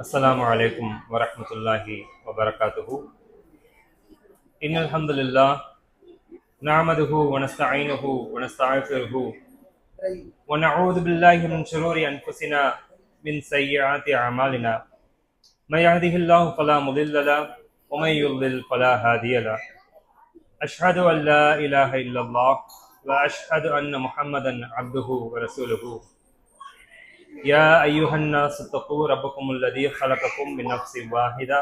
السلام عليكم ورحمة الله وبركاته. إن الحمد لله نعمده ونستعينه ونستغفره ونعوذ بالله من شرور أنفسنا من سيئات أعمالنا. من يهده الله فلا مضل له ومن يضلل فلا هادي له. أشهد أن لا إله إلا الله وأشهد أن محمدا عبده ورسوله. يا أيها الناس اتقوا ربكم الذي خلقكم من نفس واحدة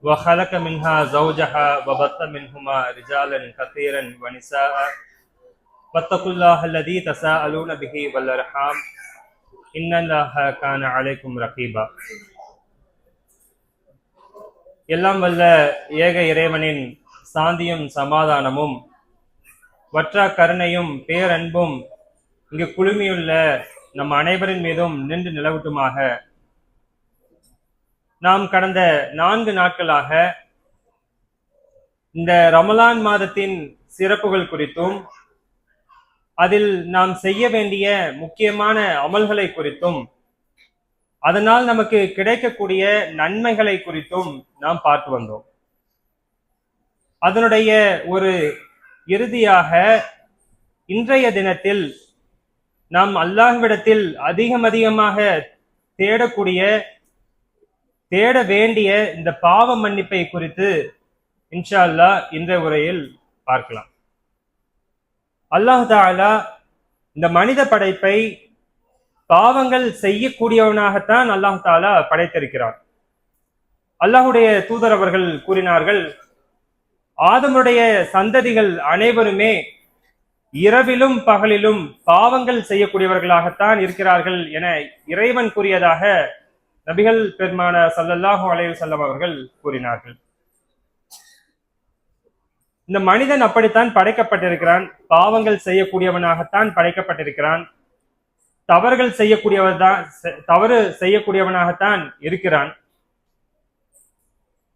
وخلق منها زوجها وبث منهما رجالا كثيرا ونساء واتقوا الله الذي تساءلون به والأرحام إن الله كان عليكم رقيبا. எல்லாம் வல்ல ஏக இறைவனின் சாந்தியும் சமாதானமும் வற்றா கருணையும் பேரன்பும் இங்கு குழுமியுள்ள நம் அனைவரின் மீதும் நின்று நிலவட்டுமாக. நாம் கடந்த 4 நாட்களாக இந்த ரமலான் மாதத்தின் சிறப்புகள் குறித்தும் அதில் நாம் செய்ய வேண்டிய முக்கியமான அமல்களை குறித்தும் அதனால் நமக்கு கிடைக்கக்கூடிய நன்மைகளை குறித்தும் நாம் பார்த்து வந்தோம். அதனுடைய ஒரு இறுதியாக இன்றைய தினத்தில் நாம் அல்லாஹ்விடத்தில் அதிகமாக தேட வேண்டிய இந்த பாவ மன்னிப்பை குறித்து இன்ஷா அல்லாஹ் இன்றைய உரையில் பார்க்கலாம். அல்லாஹ் தஆலா இந்த மனித படைப்பை பாவங்கள் செய்யக்கூடியவனாகத்தான் அல்லாஹ் தஆலா படைத்திருக்கிறார். அல்லாஹுடைய தூதர் அவர்கள் கூறினார்கள், ஆதமுடைய சந்ததிகள் அனைவருமே இரவிலும் பகலிலும் பாவங்கள் செய்யக்கூடியவர்களாகத்தான் இருக்கிறார்கள் என இறைவன் கூறியதாக நபிகள் பெருமான ஸல்லல்லாஹு அலைஹி வஸல்லம் அவர்கள் கூறினார்கள். இந்த மனிதன் அப்படித்தான் படைக்கப்பட்டிருக்கிறான், பாவங்கள் செய்யக்கூடியவனாகத்தான் படைக்கப்பட்டிருக்கிறான், தவறு செய்யக்கூடியவனாகத்தான் இருக்கிறான்.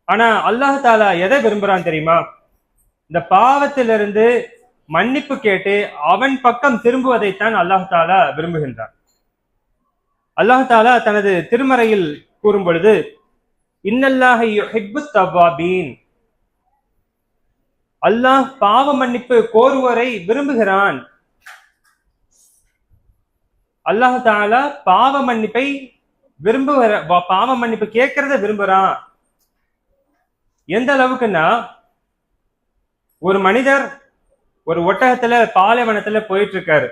ஆனா அல்லாஹ் தஆலா எதை விரும்புறான் தெரியுமா? இந்த பாவத்திலிருந்து மன்னிப்பு கேட்டு அவன் பக்கம் திரும்புவதைத்தான் அல்லாஹ் தஆலா விரும்புகின்றான். அல்லாஹ் தஆலா தனது திருமறையில் கூறும் பொழுது, இன்னல்லாஹ யுஹிப்புத் தவ்வாபீன், அல்லாஹ் பாவ மன்னிப்பு கோருவரை விரும்புகிறான். அல்லாஹ் தஆலா பாவ மன்னிப்பு கேட்கறத விரும்புறான். எந்த அளவுக்குன்னா, ஒரு மனிதர் ஒரு ஒட்டகத்துல பாலைவனத்துல போயிட்டு இருக்காரு.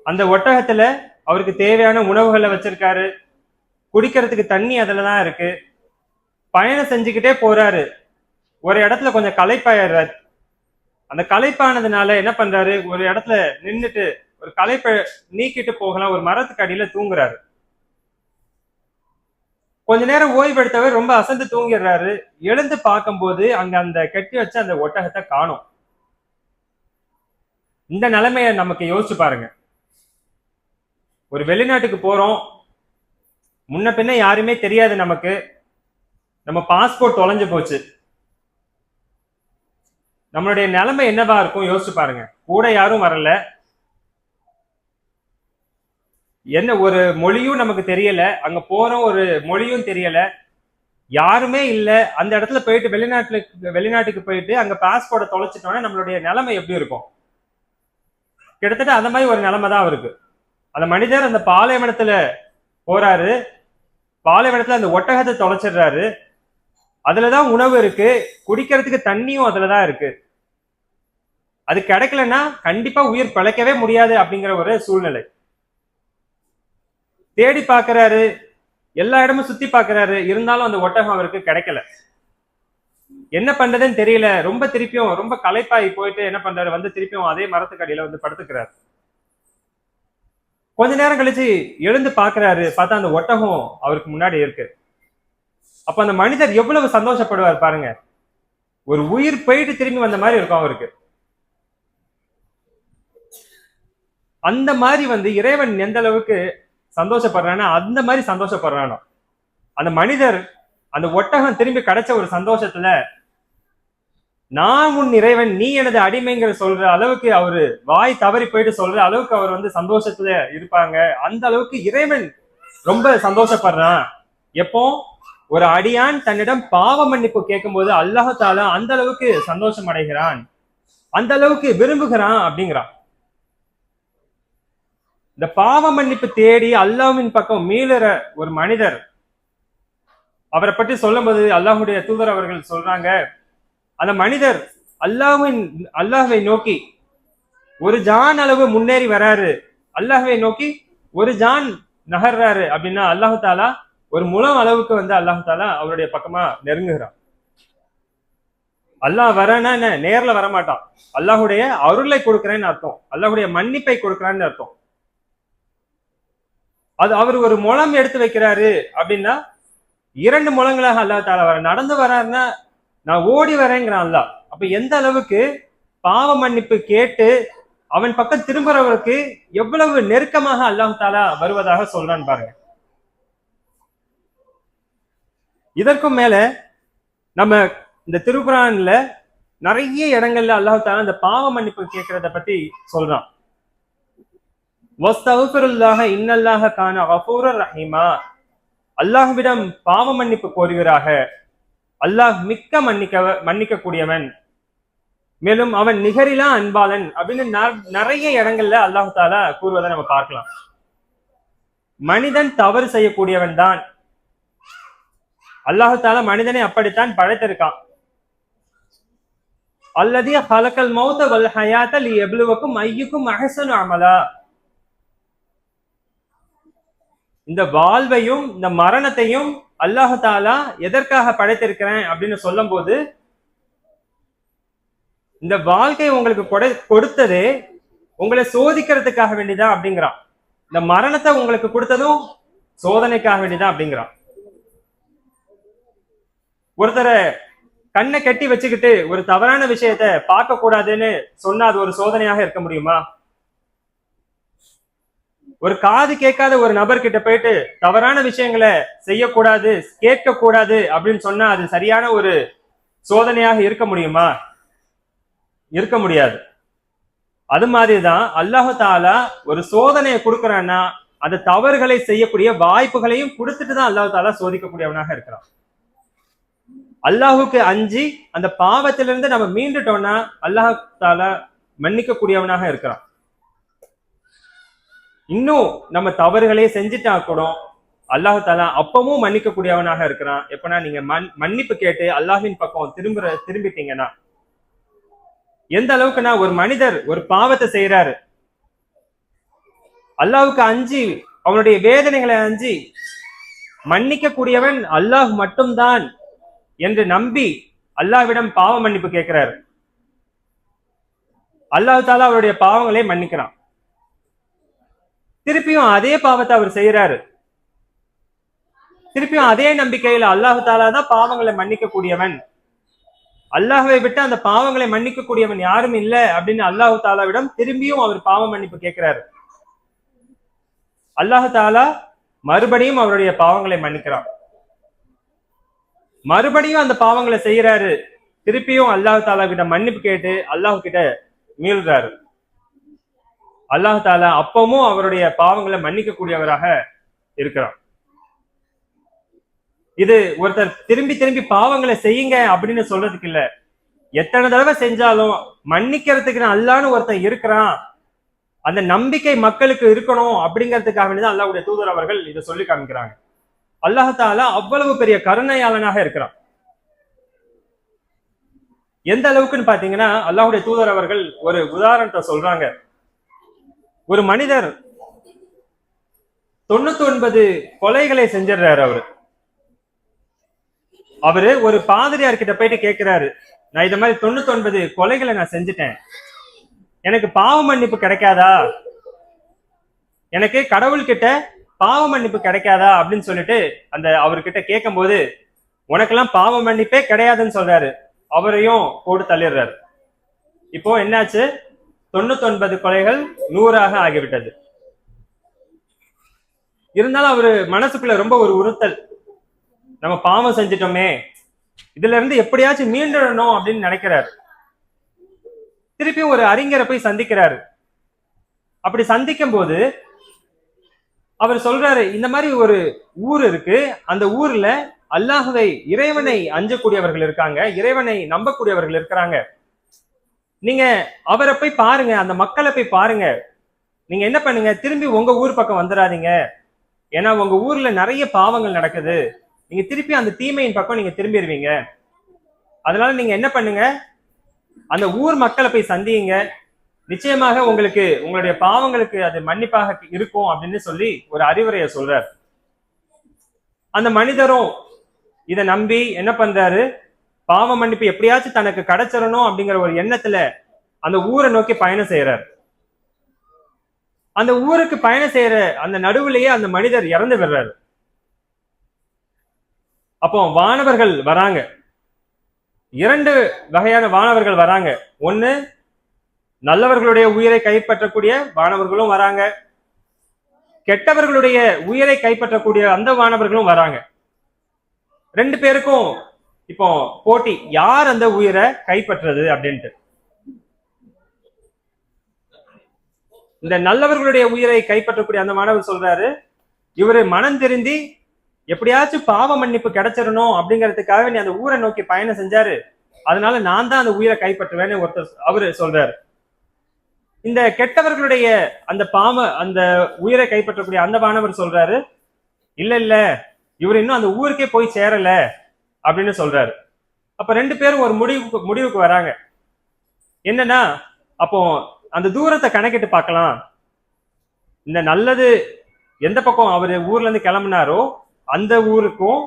அந்த ஒட்டகத்துல அவருக்கு தேவையான உணவுகளை வச்சிருக்காரு, குடிக்கிறதுக்கு தண்ணி அதுலதான் இருக்கு. பயணம் செஞ்சுக்கிட்டே போறாரு. ஒரு இடத்துல கொஞ்சம் களைப்பாயிடுறாரு. அந்த களைப்பானதுனால என்ன பண்றாரு, ஒரு இடத்துல நின்றுட்டு ஒரு களைப்பை நீக்கிட்டு போகலாம், ஒரு மரத்துக்கு அடியில தூங்குறாரு. கொஞ்ச நேரம் ஓய்வு எடுத்தவர் ரொம்ப அசந்து தூங்கிடுறாரு. எழுந்து பார்க்கும்போது அங்க அந்த கட்டி வச்சு அந்த ஒட்டகத்தை காணோம். இந்த நிலைமைய நமக்கு யோசிச்சு பாருங்க. ஒரு வெளிநாட்டுக்கு போறோம், முன்ன பின்ன யாருமே தெரியாது நமக்கு, நம்ம பாஸ்போர்ட் தொலைஞ்சு போச்சு. நம்மளுடைய நிலைமை என்னவா இருக்கும் யோசிச்சு பாருங்க. கூட யாரும் வரல, என்ன ஒரு மொழியும் நமக்கு தெரியல, அங்க போறோம் ஒரு மொழியும் தெரியல, யாருமே இல்ல. அந்த இடத்துல போயிட்டு வெளிநாட்டுக்கு போயிட்டு அங்க பாஸ்போர்ட்டை தொலைச்சிட்டோம்னா நம்மளுடைய நிலைமை எப்படி இருக்கும்? கிட்டத்தட்ட அந்த மாதிரி ஒரு நிலைமை தான் இருக்கு. அந்த மனிதர் அந்த பாலைவனத்துல போறாரு, பாலைவனத்துல அந்த ஒட்டகத்தை தொலைச்சிடுறாரு. அதுலதான் உணவு இருக்கு, குடிக்கிறதுக்கு தண்ணியும் அதுலதான் இருக்கு. அது கிடைக்கலன்னா கண்டிப்பா உயிர் பிழைக்கவே முடியாது அப்படிங்கிற ஒரு சூழ்நிலை. தேடி பார்க்கிறாரு, எல்லா இடமும் சுத்தி பார்க்கிறாரு, இருந்தாலும் அந்த ஒட்டகம் அவருக்கு கிடைக்கல. என்ன பண்றதுன்னு தெரியல. ரொம்ப களைப்பாகி போயிட்டு என்ன பண்றாரு, வந்து திருப்பியும் அதே மரத்துக்கு அடியில வந்து படுத்துக்கிறாரு. கொஞ்ச நேரம் கழிச்சு எழுந்து பார்க்கிறாரு, பார்த்தா அந்த ஒட்டகம் அவருக்கு முன்னாடி இருக்கு. அப்ப அந்த மனிதர் எவ்வளவு சந்தோஷப்படுவார் பாருங்க. ஒரு உயிர் போயிட்டு திரும்பி வந்த மாதிரி இருக்கும் அவருக்கு. அந்த மாதிரி இறைவன் எந்த அளவுக்கு சந்தோஷப்படுறானா அந்த மாதிரி சந்தோஷப்படுறானோ. அந்த மனிதர் அந்த ஒட்டகம் திரும்பி கிடைச்ச ஒரு சந்தோஷத்துல, நான் உன் இறைவன் நீ எனது அடிமைங்கிற சொல்ற அளவுக்கு அவரு வாய் தவறி போயிட்டு சொல்ற அளவுக்கு அவர் சந்தோஷத்துல இருப்பாங்க. அந்த அளவுக்கு இறைவன் ரொம்ப சந்தோஷப்படுறான். எப்போ ஒரு அடியான் தன்னிடம் பாவ மன்னிப்பு கேட்கும் போது அல்லாஹ் தாலா அந்த அளவுக்கு சந்தோஷம் அடைகிறான், அந்த அளவுக்கு விரும்புகிறான் அப்படிங்கிறான். இந்த பாவ மன்னிப்பு தேடி அல்லாஹ்வின் பக்கம் மீளுற ஒரு மனிதர், அவரை பற்றி சொல்லும் போது அல்லாஹுடைய தூதர் அவர்கள் சொல்றாங்க, அந்த மனிதர் அல்லாஹ்வை நோக்கி ஒரு ஜான் அளவு முன்னேறி வராரு, அல்லாஹ்வை நோக்கி ஒரு ஜான் நகர்றாரு அப்படின்னா அல்லாஹு தாலா ஒரு முழம் அளவுக்கு அல்லாஹு தாலா அவருடைய பக்கமா நெருங்குகிறான். அல்லாஹ் வரனா என்ன, நேர்ல வரமாட்டான். அல்லாஹுடைய அருளை கொடுக்கிறேன்னு அர்த்தம், அல்லாஹுடைய மன்னிப்பை கொடுக்கிறான்னு அர்த்தம். அது அவர் ஒரு முழம் எடுத்து வைக்கிறாரு அப்படின்னா 2 முழங்களாக அல்லாஹ் தாலா வர, நடந்து வர்றாருன்னா நான் ஓடி வரேங்கிறான் அல்லாஹ். அப்ப எந்த அளவுக்கு பாவ மன்னிப்பு கேட்டு அவன் பக்கம் திரும்புறவருக்கு எவ்வளவு நெருக்கமாக அல்லாஹ் தாலா வருவதாக சொல்றான் பாருங்க. இதற்கும் மேல நம்ம இந்த திருக்குரான்ல நிறைய இடங்கள்ல அல்லாஹ் தாலா இந்த பாவ மன்னிப்பு கேட்கறத பத்தி சொல்றான். வஸ்தக்ஃபிருல்லாஹ இன்னல்லாஹ கான கஃபூரர் ரஹீமா, அல்லாஹ்விடம் பாவ மன்னிப்பு கோருகிறாக, அல்லாஹ் மிக்க மன்னிக்க கூடியவன், மேலும் அவன் நிகரிலா அன்பாளன் அப்படின்னு நிறைய இடங்கள்ல அல்லாஹ் தாலா கூறுவதை நம்ம பார்க்கலாம். மனிதன் தவறு செய்யக்கூடியவன் தான், அல்லாஹ் தாலா மனிதனை அப்படித்தான் படைத்திருக்கான். அல்லதி ஹலக்கல் மௌத வல் ஹயாத லியப்லுவக்கும் அய்யுக்கும் அஹ்ஸனு அமலா, இந்த வாழ்வையும் இந்த மரணத்தையும் அல்லாஹ் தாலா எதற்காக படைத்திருக்கிறேன் அப்படின்னு சொல்லும் போது, இந்த வாழ்க்கை உங்களுக்கு கொடுத்ததே உங்களை சோதிக்கிறதுக்காக வேண்டிதான் அப்படிங்கிறான். இந்த மரணத்தை உங்களுக்கு கொடுத்ததும் சோதனைக்காக வேண்டிதான் அப்படிங்கிறான். ஒருத்தரை கண்ணை கட்டி வச்சுக்கிட்டு ஒரு தவறான விஷயத்த பார்க்க கூடாதுன்னு சொன்னா அது ஒரு சோதனையாக இருக்க முடியுமா? ஒரு காது கேட்காத ஒரு நபர்கிட்ட போயிட்டு தவறான விஷயங்களை செய்யக்கூடாது, கேட்க கூடாது அப்படின்னு சொன்னா அது சரியான ஒரு சோதனையாக இருக்க முடியுமா? இருக்க முடியாது. அது மாதிரிதான் அல்லாஹ் தாலா ஒரு சோதனையை கொடுக்கறான்னா அந்த தவறுகளை செய்யக்கூடிய வாய்ப்புகளையும் கொடுத்துட்டு தான் அல்லாஹ் தாலா சோதிக்கக்கூடியவனாக இருக்கிறான். அல்லாஹுக்கு அஞ்சி அந்த பாவத்திலிருந்து நம்ம மீண்டுட்டோம்னா அல்லாஹ் தாலா மன்னிக்க கூடியவனாக இருக்கிறான். இன்னும் நம்ம தவறுகளே செஞ்சுட்டா கூட அல்லாஹ் தாலா அப்பவும் மன்னிக்க கூடியவனாக இருக்கிறான். எப்பனா நீங்க மன்னிப்பு கேட்டு அல்லாஹ்வின் பக்கம் திரும்பிட்டீங்கன்னா, எந்த அளவுக்குன்னா ஒரு மனிதர் ஒரு பாவத்தை செய்யறாரு, அல்லாஹ்வுக்கு அஞ்சி அவனுடைய வேதனைகளை அஞ்சி மன்னிக்க கூடியவன் அல்லாஹ் மட்டும்தான் என்று நம்பி அல்லாஹ்விடம் பாவ மன்னிப்பு கேட்கிறாரு. அல்லாஹ் தாலா அவருடைய பாவங்களை மன்னிக்கிறான். திருப்பியும் அதே பாவத்தை அவர் செய்யறாரு, திருப்பியும் அதே நம்பிக்கையில அல்லாஹ் தாலா தான் பாவங்களை மன்னிக்க கூடியவன், அல்லாஹ்வை விட்டு அந்த பாவங்களை மன்னிக்க கூடியவன் யாரும் இல்லை அப்படின்னு அல்லாஹ் தாலாவிடம் திரும்பியும் அவர் பாவ மன்னிப்பு கேட்கிறாரு. அல்லாஹ் தாலா மறுபடியும் அவருடைய பாவங்களை மன்னிக்கிறான். மறுபடியும் அந்த பாவங்களை செய்யறாரு, திருப்பியும் அல்லாஹ் தாலா கிட்ட மன்னிப்பு கேட்டு அல்லாஹ் கிட்ட மீள்றாரு. அல்லாஹ் தாலா அப்பவும் அவருடைய பாவங்களை மன்னிக்க கூடியவராக இருக்கிறான். இது ஒருத்தர் திரும்பி திரும்பி பாவங்களை செய்யுங்க அப்படின்னு சொல்றதுக்கு இல்ல, எத்தனை தடவை செஞ்சாலும் மன்னிக்கிறதுக்கு அல்லான்னு ஒருத்தர் இருக்கிறான், அந்த நம்பிக்கை மக்களுக்கு இருக்கணும் அப்படிங்கிறதுக்காக வேண்டிதான் அல்லாஹ்வுடைய தூதர் அவர்கள் இதை சொல்லி காமிக்கிறாங்க. அல்லாஹ் தாலா அவ்வளவு பெரிய கருணையாளனாக இருக்கிறான். எந்த அளவுக்குன்னு பாத்தீங்கன்னா அல்லாஹ்வுடைய தூதர் அவர்கள் ஒரு உதாரணத்தை சொல்றாங்க. ஒரு மனிதர் 99 கொலைகளை செஞ்சிடறாரு. அவரு ஒரு பாதிரியார் கிட்ட போயிட்டு கேட்கிறாரு, நான் இந்த மாதிரி 99 கொலைகளை நான் செஞ்சுட்டேன், எனக்கு பாவ மன்னிப்பு கிடைக்காதா, எனக்கு கடவுள் கிட்ட பாவ மன்னிப்பு கிடைக்காதா அப்படின்னு சொல்லிட்டு அந்த அவர்கிட்ட கேட்கும் போது, உனக்கெல்லாம் பாவ மன்னிப்பே கிடையாதுன்னு சொல்றாரு. அவரையும் போட்டு தள்ளிடுறாரு. இப்போ என்னாச்சு, 99 கொலைகள் 100ஆக ஆகிவிட்டது. இருந்தாலும் அவரு மனசுக்குள்ள ரொம்ப ஒரு உறுத்தல், நம்ம பாவம் செஞ்சிட்டோமே, இதுல இருந்து எப்படியாச்சும் மீண்டணும் அப்படின்னு நினைக்கிறாரு. திருப்பியும் ஒரு அறிஞரை போய் சந்திக்கிறாரு. அப்படி சந்திக்கும் போது அவர் சொல்றாரு, இந்த மாதிரி ஒரு ஊர் இருக்கு, அந்த ஊர்ல அல்லாஹ்வை இறைவனை அஞ்சக்கூடியவர்கள் இருக்காங்க, இறைவனை நம்பக்கூடியவர்கள் இருக்கிறாங்க. நீங்க அவரை போய் பாருங்க, அந்த மக்களை போய் பாருங்க. நீங்க என்ன பண்ணுங்க, திரும்பி உங்க ஊர் பக்கம் வந்துடாதீங்க. ஏன்னா உங்க ஊர்ல நிறைய பாவங்கள் நடக்குது. நீங்க திருப்பி அந்த தீமையின் பக்கம் நீங்க திரும்பிடுவீங்க. அதனால நீங்க என்ன பண்ணுங்க, அந்த ஊர் மக்களை போய் சந்தியுங்க. நிச்சயமாக உங்களுக்கு உங்களுடைய பாவங்களுக்கு அது மன்னிப்பாக இருக்கும் அப்படின்னு சொல்லி ஒரு அறிவுரையை சொல்றார். அந்த மனிதரும் இதை நம்பி என்ன பண்றாரு, பாவ மன்னிப்பு எப்படியாச்சும் தனக்கு கிடைச்சிடணும் அப்படிங்கிற ஒரு எண்ணத்துல அந்த ஊரை நோக்கி பயணம் செய்யறாரு. அந்த ஊருக்கு பயணம் செய்யற அந்த நடுவுலயே அந்த மனிதர் இறந்து விடுறாரு. அப்போ வானவர்கள் வராங்க. 2 வகையான வானவர்கள் வராங்க. ஒண்ணு, நல்லவர்களுடைய உயிரை கைப்பற்றக்கூடிய வானவர்களும் வராங்க, கெட்டவர்களுடைய உயிரை கைப்பற்றக்கூடிய அந்த வானவர்களும் வராங்க. 2 பேருக்கும் இப்போ போட்டி, யார் அந்த உயிரை கைப்பற்றுறது அப்படின்ட்டு. இந்த நல்லவர்களுடைய உயிரை கைப்பற்றக்கூடிய அந்த மாணவர் சொல்றாரு, இவரு மனம் திருந்தி எப்படியாச்சும் பாவ மன்னிப்பு கிடைச்சிடணும் அப்படிங்கிறதுக்காக நீ அந்த ஊரை நோக்கி பயணம் செஞ்சாரு, அதனால நான் தான் அந்த உயிரை கைப்பற்றுவேன்னு ஒருத்தர் அவரு சொல்றாரு. இந்த கெட்டவர்களுடைய அந்த உயிரை கைப்பற்றக்கூடிய அந்த மாணவர் சொல்றாரு, இல்ல இல்ல, இவர் இன்னும் அந்த ஊருக்கே போய் சேரல அப்படின்னு சொல்றாரு. அப்ப 2 பேரும் ஒரு முடிவுக்கு வராங்க. என்னன்னா, அப்போ அந்த தூரத்தை கணக்கிட்டு பார்க்கலாம். இந்த நல்லது எந்த பக்கம் அவரு ஊர்ல இருந்து கிளம்புனாரோ அந்த ஊருக்கும்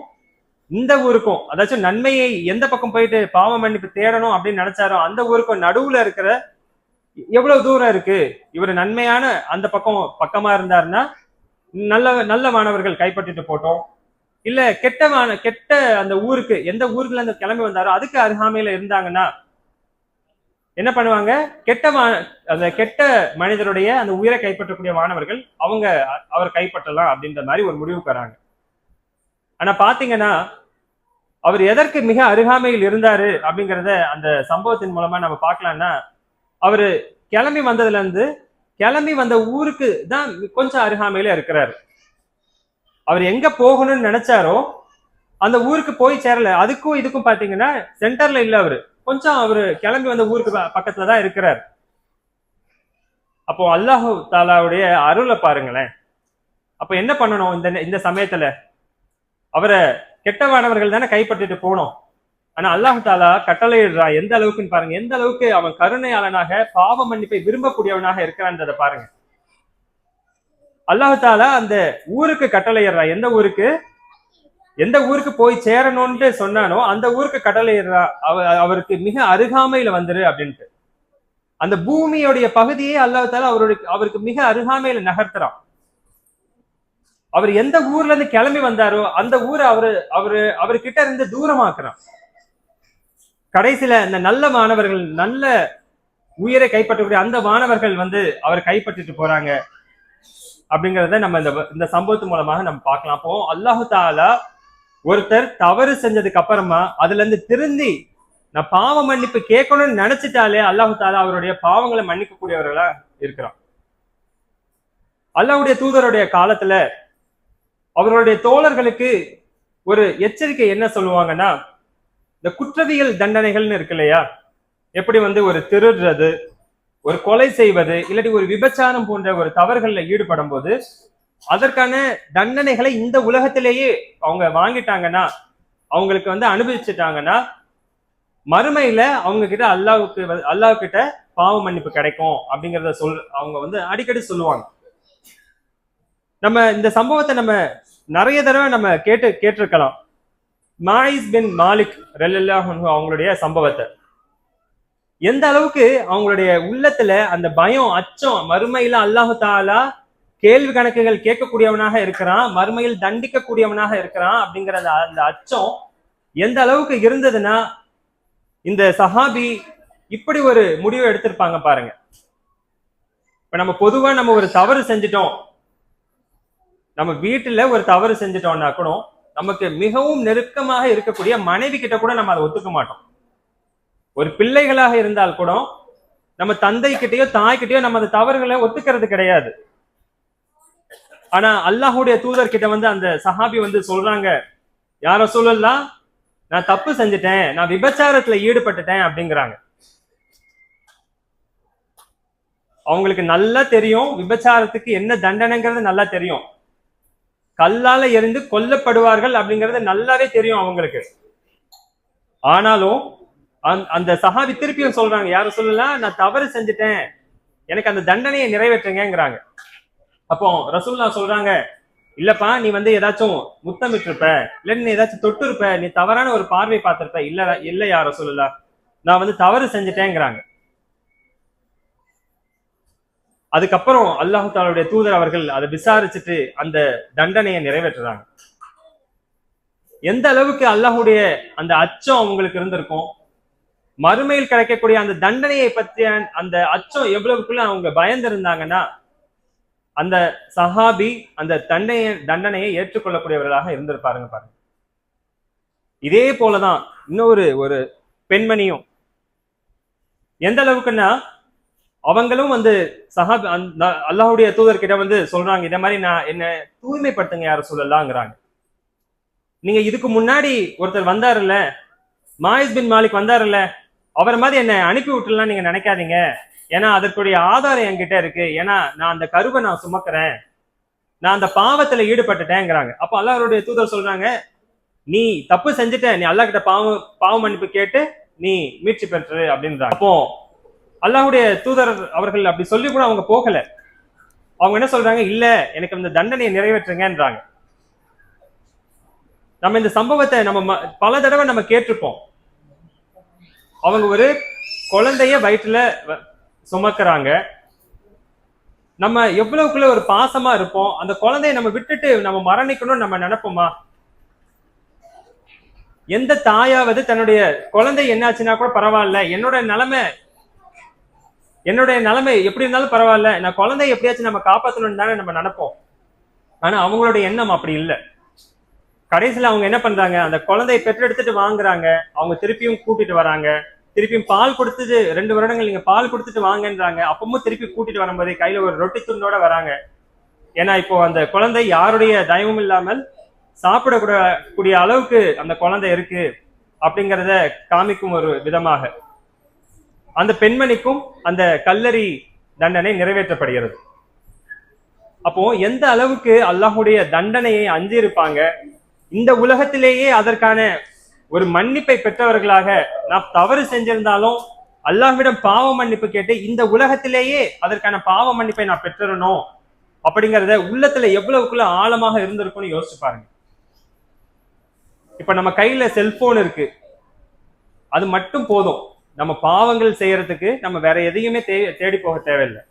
இந்த ஊருக்கும், அதாச்சும் நன்மையை எந்த பக்கம் போயிட்டு பாவ மன்னிப்பு தேடணும் அப்படின்னு நினைச்சாரோ அந்த ஊருக்கும் நடுவுல இருக்கிற எவ்வளவு தூரம் இருக்கு, இவர் நன்மையான அந்த பக்கமா இருந்தாருன்னா நல்ல மாணவர்கள் கைப்பற்றிட்டு போட்டோம். இல்ல கெட்ட அந்த ஊருக்கு, எந்த ஊருக்குல இருந்து கிளம்பி வந்தாரோ அதுக்கு அருகாமையில இருந்தாங்கன்னா என்ன பண்ணுவாங்க, அந்த கெட்ட மனிதருடைய அந்த உயிரை கைப்பற்றக்கூடிய மாணவர்கள் அவர் கைப்பற்றலாம் அப்படின்ற மாதிரி ஒரு முடிவுக்கு வராங்க. ஆனா பாத்தீங்கன்னா, அவர் எதற்கு மிக அருகாமையில் இருந்தாரு அப்படிங்கிறத அந்த சம்பவத்தின் மூலமா நம்ம பார்க்கலாம்னா, அவரு கிளம்பி வந்த ஊருக்கு தான் கொஞ்சம் அருகாமையில இருக்கிறாரு. அவர் எங்க போகணும்னு நினைச்சாரோ அந்த ஊருக்கு போய் சேரல. அதுக்கும் இதுக்கும் பாத்தீங்கன்னா சென்டர்ல இல்ல, கொஞ்சம் அவரு கிளம்பி வந்த ஊருக்கு பக்கத்துலதான் இருக்கிறார். அப்போ அல்லாஹு தாலாவுடைய அருளை பாருங்களேன். அப்ப என்ன பண்ணணும் இந்த சமயத்துல, அவரை கெட்டவானவர்கள் தானே கைப்பற்றிட்டு போனோம். ஆனா அல்லாஹு தாலா கட்டளையிடுறா எந்த அளவுக்குன்னு பாருங்க, எந்த அளவுக்கு அவன் கருணையாளனாக பாவ மன்னிப்பை விரும்பக்கூடியவனாக இருக்கிறான்றதை பாருங்க. அல்லாஹு தாலா அந்த ஊருக்கு கட்டளையிடுறா, எந்த ஊருக்கு போய் சேரணும்னு சொன்னானோ அந்த ஊருக்கு கட்டளையிடுறா, அவருக்கு மிக அருகாமையில வந்துரு அப்படின்ட்டு. அந்த பூமியோடைய பகுதியே அல்லாஹ் தாலா அவருக்கு மிக அருகாமையில நகர்த்துறான். அவர் எந்த ஊர்ல இருந்து கிளம்பி வந்தாரோ அந்த ஊரை அவர்கிட்ட இருந்து தூரமாக்குறான். கடைசியில இந்த நல்ல மாணவர்கள், நல்ல உயிரை கைப்பற்றக்கூடிய அந்த மாணவர்கள் அவர் கைப்பற்றிட்டு போறாங்க அப்படிங்கிறத நம்ம இந்த சம்பவத்து மூலமாக நம்ம பார்க்கலாம். அப்போ அல்லாஹு தாலா ஒருத்தர் தவறு செஞ்சதுக்கு அப்புறமா அதுல இருந்து திருந்தி நான் பாவ மன்னிப்பு கேட்கணும்னு நினைச்சிட்டாலே அல்லாஹு தாலா அவருடைய பாவங்களை மன்னிக்க கூடியவர்களா இருக்கிறான். அல்லாஹ்வுடைய தூதருடைய காலத்துல அவர்களுடைய தோழர்களுக்கு ஒரு எச்சரிக்கை என்ன சொல்லுவாங்கன்னா, இந்த குற்றவியல் தண்டனைகள்னு இருக்கு இல்லையா, எப்படி ஒரு திருடுறது, ஒரு கொலை செய்வது, இல்லாட்டி ஒரு விபச்சாரம் போன்ற ஒரு தவறுகள்ல ஈடுபடும் போது அதற்கான தண்டனைகளை இந்த உலகத்திலேயே அவங்க வாங்கிட்டாங்கன்னா, அவங்களுக்கு அனுபவிச்சுட்டாங்கன்னா, மறுமையில அவங்க கிட்ட அல்லாஹ் கிட்ட பாவ மன்னிப்பு கிடைக்கும் அப்படிங்கிறத அவங்க அடிக்கடி சொல்லுவாங்க. நம்ம இந்த சம்பவத்தை நம்ம நிறைய தடவை நம்ம கேட்டிருக்கலாம். மாயிஸ் பின் மாலிக் ரலியல்லாஹு அன்ஹு அவங்களுடைய சம்பவத்தை, எந்த அளவுக்கு அவங்களுடைய உள்ளத்துல அந்த பயம், அச்சம், மறுமையில அல்லாஹு தாலா கேள்வி கணக்குகள் கேட்கக்கூடியவனாக இருக்கிறான், மறுமையில் தண்டிக்கக்கூடியவனாக இருக்கிறான் அப்படிங்கிற அந்த அச்சம் எந்த அளவுக்கு இருந்ததுன்னா இந்த சஹாபி இப்படி ஒரு முடிவை எடுத்திருப்பாங்க பாருங்க. இப்ப நம்ம பொதுவா நம்ம ஒரு தவறு செஞ்சிட்டோம், நம்ம வீட்டுல ஒரு தவறு செஞ்சிட்டோம்னா கூட நமக்கு மிகவும் நெருக்கமாக இருக்கக்கூடிய மனைவி கிட்ட கூட நம்ம அதை ஒத்துக்க மாட்டோம். ஒரு பிள்ளைகளாக இருந்தால் கூட நம்ம தந்தை கிட்டயோ தாய் கிட்டயோ நம்ம அந்த தவறுகளை ஒத்துக்கிறது கிடையாது. ஆனா அல்லாஹுடைய தூதர் கிட்ட வந்து அந்த சஹாபி வந்து சொல்றாங்க, யார் ரசூலல்லாஹ், நான் தப்பு செஞ்சுட்டேன், நான் விபச்சாரத்துல ஈடுபட்டுட்டேன் அப்படிங்கிறாங்க. அவங்களுக்கு நல்லா தெரியும் விபச்சாரத்துக்கு என்ன தண்டனைங்கிறது நல்லா தெரியும். கல்லால எரிந்து கொல்லப்படுவார்கள் அப்படிங்கிறது நல்லாவே தெரியும் அவங்களுக்கு. ஆனாலும் அந்த சஹாபி திருப்பியும் சொல்றாங்க, யாரும் சொல்லலாம், நான் தவறு செஞ்சுட்டேன், எனக்கு அந்த தண்டனையை நிறைவேற்றுங்கிறாங்க. அப்போ ரசூல்லா சொல்றாங்க, இல்லப்பா, நீ வந்து ஏதாச்சும் முத்தமிட்டு இருப்ப, இல்ல நீ ஏதாச்சும் தொட்டு இருப்ப, நீ தவறான ஒரு பார்வை பார்த்திருப்ப. இல்ல யார் ரசூலுல்லாஹ், நான் வந்து தவறு செஞ்சுட்டேங்கிறாங்க. அதுக்கப்புறம் அல்லாஹ் தஆலாவுடைய தூதர் அவர்கள் அதை விசாரிச்சுட்டு அந்த தண்டனையை நிறைவேற்றுறாங்க. எந்த அளவுக்கு அல்லாஹுடைய அந்த அச்சம் அவங்களுக்கு இருந்திருக்கும், மறுமையில் கிடைக்கக்கூடிய அந்த தண்டனையை பற்றிய அந்த அச்சம் எவ்வளவுக்குள்ள அவங்க பயந்திருந்தாங்கன்னா, அந்த சஹாபி அந்த தண்டனையை ஏற்றுக்கொள்ளக்கூடியவர்களாக இருந்திருப்பாருங்க பாருங்க. இதே போலதான் இன்னொரு ஒரு பெண்மணியும் எந்த அளவுக்குன்னா, அவங்களும் வந்து சஹாபி அல்லாஹுடைய தூதர் கிட்ட வந்து சொல்றாங்க, இதே மாதிரி நான் என்ன தூய்மைப்படுத்துங்க யார சொல்லலாங்கிறாங்க. நீங்க இதுக்கு முன்னாடி ஒருத்தர் வந்தாருல்ல, மாயிஸ் பின் மாலிக் வந்தாருல்ல, அவரை மாதிரி என்ன அனுப்பி விட்டுலாம் நீங்க நினைக்காதீங்க. ஏன்னா அதற்குரிய ஆதாரம் என்கிட்ட இருக்கு. ஏன்னா நான் அந்த கருவை நான் சுமக்கிறேன், நான் அந்த பாவத்துல ஈடுபட்டுட்டேங்கிறாங்க. அப்ப அல்லாஹ்வுடைய தூதர் சொல்றாங்க, நீ தப்பு செஞ்சுட்ட, நீ அல்லாஹ் கிட்ட பாவ மன்னிப்பு கேட்டு நீ மீட்சி பெற்று அப்படின்றாங்க. அப்போ அல்லாஹ்வுடைய தூதர் அவர்கள் அப்படி சொல்லி கூட அவங்க போகல. அவங்க என்ன சொல்றாங்க, இல்ல எனக்கு அந்த தண்டனையை நிறைவேற்றுங்கன்றாங்க. நம்ம இந்த சம்பவத்தை நம்ம பல தடவை நம்ம கேட்டிருப்போம். அவங்க ஒரு குழந்தைய வயிற்றுல சுமக்கிறாங்க. நம்ம எவ்வளவுக்குள்ள ஒரு பாசமா இருப்போம். அந்த குழந்தைய நம்ம விட்டுட்டு நம்ம மரணிக்கணும்னு நம்ம நினைப்போமா? எந்த தாயாவது தன்னுடைய குழந்தை என்னாச்சுன்னா கூட பரவாயில்ல, என்னுடைய நிலைமை எப்படி இருந்தாலும் பரவாயில்ல, நான் குழந்தைய எப்படியாச்சும் நம்ம காப்பாற்றணும்னு தானே நம்ம நினைப்போம். ஆனா அவங்களுடைய எண்ணம் அப்படி இல்லை. கடைசியில அவங்க என்ன பண்றாங்க, அந்த குழந்தையை பெற்றெடுத்துட்டு வாங்குறாங்க. அவங்க திருப்பியும் கூட்டிட்டு வராங்க. திருப்பியும் பால் கொடுத்துட்டு 2 வருடங்கள் நீங்க பால் கொடுத்துட்டு வாங்கன்றாங்க. அப்பவும் திருப்பி கூட்டிட்டு வரும்போது கையில ஒரு ரொட்டி துண்டோட வராங்க. ஏன்னா இப்போ அந்த குழந்தை யாருடைய தயவும் இல்லாமல் சாப்பிடக்கூடிய அளவுக்கு அந்த குழந்தை இருக்கு அப்படிங்கிறத காமிக்கும் ஒரு விதமாக அந்த பெண்மணிக்கும் அந்த கல்லறி தண்டனை நிறைவேற்றப்படுகிறது. அப்போ எந்த அளவுக்கு அல்லாஹுடைய தண்டனையை அஞ்சி இருப்பாங்க. இந்த உலகத்திலேயே அதற்கான ஒரு மன்னிப்பை பெற்றவர்களாக, நாம் தவறு செஞ்சிருந்தாலும் அல்லாஹ்விடம் பாவ மன்னிப்பு கேட்டு இந்த உலகத்திலேயே அதற்கான பாவ மன்னிப்பை நான் பெற்றணும் அப்படிங்கிறத உள்ளத்துல எவ்வளவுக்குள்ள ஆழமாக இருந்திருக்கும்னு யோசிச்சு பாருங்க. இப்ப நம்ம கையில செல்போன் இருக்கு, அது மட்டும் போதும். நம்ம பாவங்கள் செய்யறதுக்கு நம்ம வேற எதையுமே தேடி போக தேவையில்லை.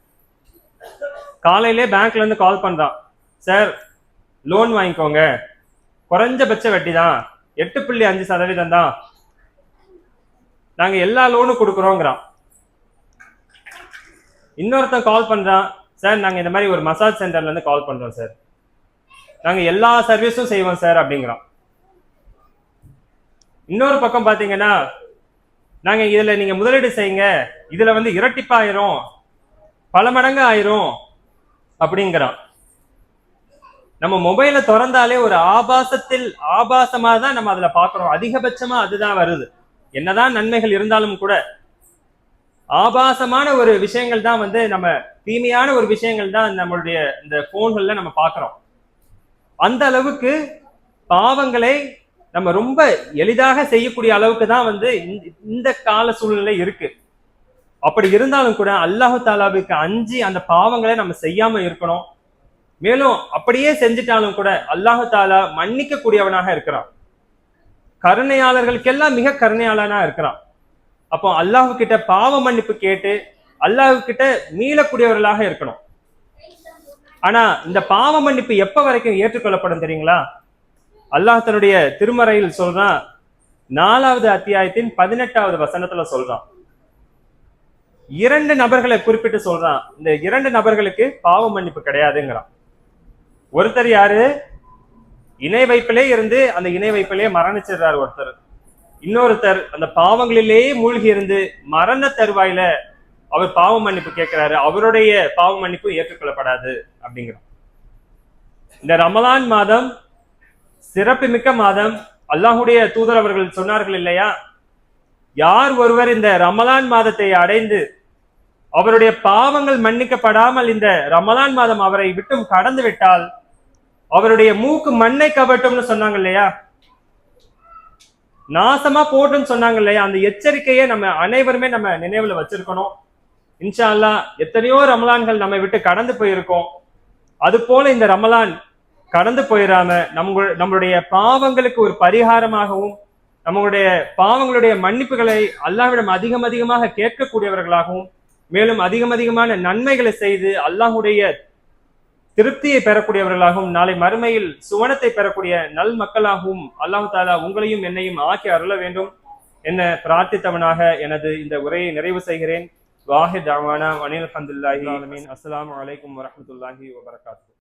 காலையிலே பேங்க்ல இருந்து கால் பண்றான், சார் லோன் வாங்கிக்கோங்க, குறைஞ்சபட்ச வட்டி தான், 8.5% தான், நாங்க எல்லா லோனும் கொடுக்குறோங்கிறான். இன்னொருத்தன் கால் பண்றான், சார் நாங்க இந்த மாதிரி ஒரு மசாஜ் சென்டர்ல இருந்து கால் பண்றோம் சார், நாங்க எல்லா சர்வீஸும் செய்வோம் சார் அப்படிங்கிறான். இன்னொரு பக்கம் பாத்தீங்கன்னா, நாங்க இதுல நீங்க முதலீடு செய்யுங்க, இதுல வந்து இரட்டிப்பாயிரும், பல மடங்கு ஆயிரும் அப்படிங்கிறான். நம்ம மொபைலை திறந்தாலே ஒரு ஆபாசமா தான் நம்ம அதுல பாக்குறோம். அதிகபட்சமா அதுதான் வருது. என்னதான் நன்மைகள் இருந்தாலும் கூட ஆபாசமான ஒரு விஷயங்கள் தான் வந்து நம்ம தீமையான ஒரு விஷயங்கள் தான் நம்மளுடைய இந்த போன்கள்ல நம்ம பாக்குறோம். அந்த அளவுக்கு பாவங்களை நம்ம ரொம்ப எளிதாக செய்யக்கூடிய அளவுக்கு தான் வந்து இந்த கால சூழ்நிலை இருக்கு. அப்படி இருந்தாலும் கூட அல்லாஹு தாலாவுக்கு அஞ்சி அந்த பாவங்களை நம்ம செய்யாம இருக்கணும். மேலும் அப்படியே செஞ்சிட்டாலும் கூட அல்லாஹு தாலா மன்னிக்க கூடியவனாக இருக்கிறான். கருணையாளர்களுக்கெல்லாம் மிக கருணையாளனா இருக்கிறான். அப்போ அல்லாஹு கிட்ட பாவ மன்னிப்பு கேட்டு அல்லாஹு கிட்ட மீளக்கூடியவர்களாக இருக்கணும். ஆனா இந்த பாவ மன்னிப்பு எப்ப வரைக்கும் ஏற்றுக்கொள்ளப்படும் தெரியுங்களா? அல்லாஹ் தன்னுடைய திருமறையில் சொல்றான், 4வது அத்தியாயத்தின் 18வது வசனத்துல சொல்றான். 2 நபர்களை குறிப்பிட்டு சொல்றான். இந்த 2 நபர்களுக்கு பாவ மன்னிப்பு கிடையாதுங்கிறான். ஒருத்தர் யாரு? இணை வைப்பிலே இருந்து அந்த இணை வைப்பிலே மரணிச்சிடுறாரு ஒருத்தர். இன்னொருத்தர் அந்த பாவங்களிலேயே மூழ்கி இருந்து மரண தருவாயில அவர் பாவ மன்னிப்பு கேட்கிறாரு. அவருடைய பாவ மன்னிப்பு ஏற்றுக்கொள்ளப்படாது அப்படிங்கிறான். இந்த ரமலான் மாதம் சிறப்புமிக்க மாதம். அல்லாஹுடைய தூதர் அவர்கள் சொன்னார்கள் இல்லையா, யார் ஒருவர் இந்த ரமலான் மாதத்தை அடைந்து அவருடைய பாவங்கள் மன்னிக்கப்படாமல் இந்த ரமலான் மாதம் அவரை விட்டும் கடந்து விட்டால் அவருடைய மூக்கு மண்ணை கவட்டும்னு சொன்னாங்க இல்லையா, நாசமா போட்டுன்னு சொன்னாங்க இல்லையா. அந்த எச்சரிக்கையை நம்ம அனைவருமே நம்ம நினைவுல வச்சிருக்கணும். இன்ஷா அல்லாஹ் எத்தனையோ ரமலான்கள் நம்ம விட்டு கடந்து போயிருக்கோம். அது போல இந்த ரமலான் கடந்து போயிடாம நம்மளுடைய பாவங்களுக்கு ஒரு பரிகாரமாகவும் நம்மளுடைய பாவங்களுடைய மன்னிப்புகளை அல்லாஹ்விடம் அதிகமாக கேட்கக்கூடியவர்களாகவும் மேலும் அதிகமான நன்மைகளை செய்து அல்லாஹுடைய திருப்தியை பெறக்கூடியவர்களாகவும் நாளை மறுமையில் சுவனத்தை பெறக்கூடிய நல் மக்களாகவும் அல்லாஹ் தாலா உங்களையும் என்னையும் ஆக்கி அருள வேண்டும் என பிரார்த்தித்தவனாக எனது இந்த உரையை நிறைவு செய்கிறேன். வாஹித் தாவானா அனில் அல்ஹம்துலில்லாஹி அஸ்ஸலாமு அலைக்கும் வரஹ்மத்துல்லாஹி வபரகாத்துஹு.